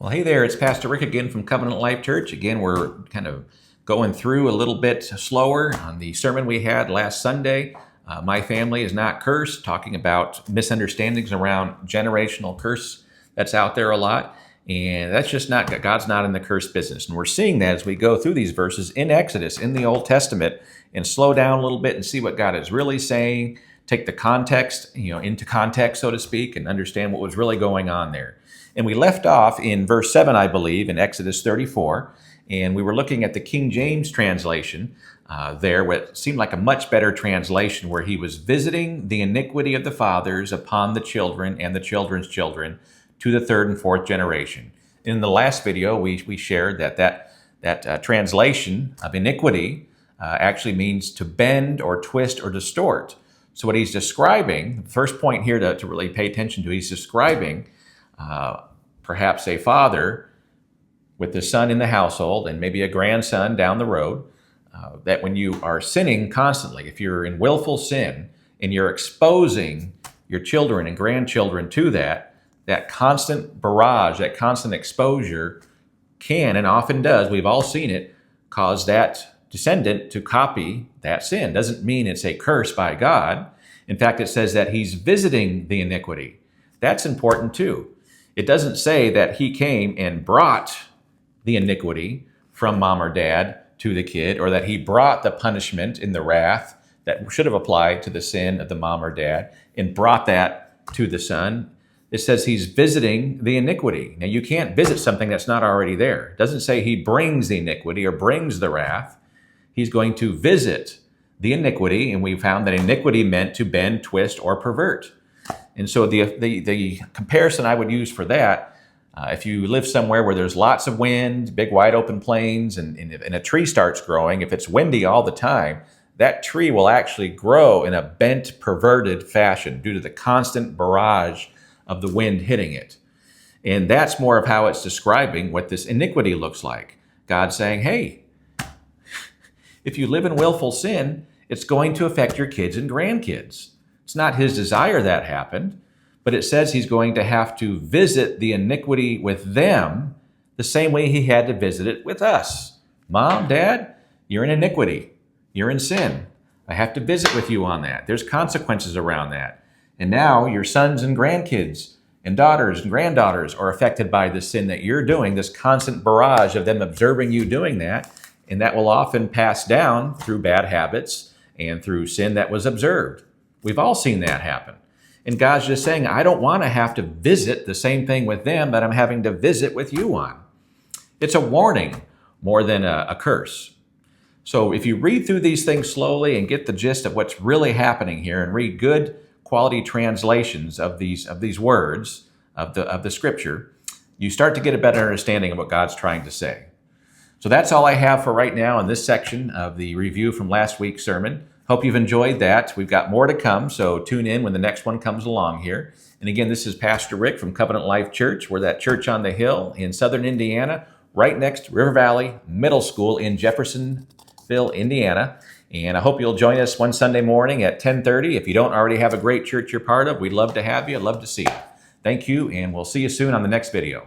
Well, hey there, it's Pastor Rick again from Covenant Life Church. Again, we're kind of going through a little bit slower on the sermon we had last Sunday. My family is not cursed, talking about misunderstandings around generational curse that's out there a lot. And that's just not, God's not in the curse business. And we're seeing that as we go through these verses in Exodus, in the Old Testament, and slow down a little bit and see what God is really saying, take the context, into context, so to speak, and understand what was really going on there. And we left off in verse 7, I believe, in Exodus 34, and we were looking at the King James translation there, what seemed like a much better translation, where he was visiting the iniquity of the fathers upon the children and the children's children to the third and fourth generation. In the last video, we shared that translation of iniquity actually means to bend or twist or distort. So what he's describing, the first point here to really pay attention to, he's describing perhaps a father with a son in the household and maybe a grandson down the road, that when you are sinning constantly, if you're in willful sin and you're exposing your children and grandchildren to that constant barrage, that constant exposure can, and often does, we've all seen it, cause that descendant to copy that sin. Doesn't mean it's a curse by God. In fact, it says that he's visiting the iniquity. That's important too. It doesn't say that he came and brought the iniquity from mom or dad to the kid, or that he brought the punishment in the wrath that should have applied to the sin of the mom or dad and brought that to the son. It says he's visiting the iniquity. Now, you can't visit something that's not already there. It doesn't say he brings the iniquity or brings the wrath. He's going to visit the iniquity, and we found that iniquity meant to bend, twist, or pervert. And so the comparison I would use for that, if you live somewhere where there's lots of wind, big wide open plains, and a tree starts growing, if it's windy all the time, that tree will actually grow in a bent, perverted fashion due to the constant barrage of the wind hitting it. And that's more of how it's describing what this iniquity looks like. God saying, hey, if you live in willful sin, it's going to affect your kids and grandkids. It's not his desire that happened, but it says he's going to have to visit the iniquity with them the same way he had to visit it with us. Mom, Dad, you're in iniquity. You're in sin. I have to visit with you on that. There's consequences around that. And now your sons and grandkids and daughters and granddaughters are affected by the sin that you're doing, this constant barrage of them observing you doing that. And that will often pass down through bad habits and through sin that was observed. We've all seen that happen. And God's just saying, I don't want to have to visit the same thing with them that I'm having to visit with you on. It's a warning more than a curse. So if you read through these things slowly and get the gist of what's really happening here, and read good quality translations of these words of the scripture, you start to get a better understanding of what God's trying to say. So that's all I have for right now in this section of the review from last week's sermon. Hope you've enjoyed that. We've got more to come, so tune in when the next one comes along here. And again, this is Pastor Rick from Covenant Life Church. We're that church on the hill in southern Indiana, right next to River Valley Middle School in Jeffersonville, Indiana. And I hope you'll join us one Sunday morning at 10:30. If you don't already have a great church you're part of, we'd love to have you. I'd love to see you. Thank you, and we'll see you soon on the next video.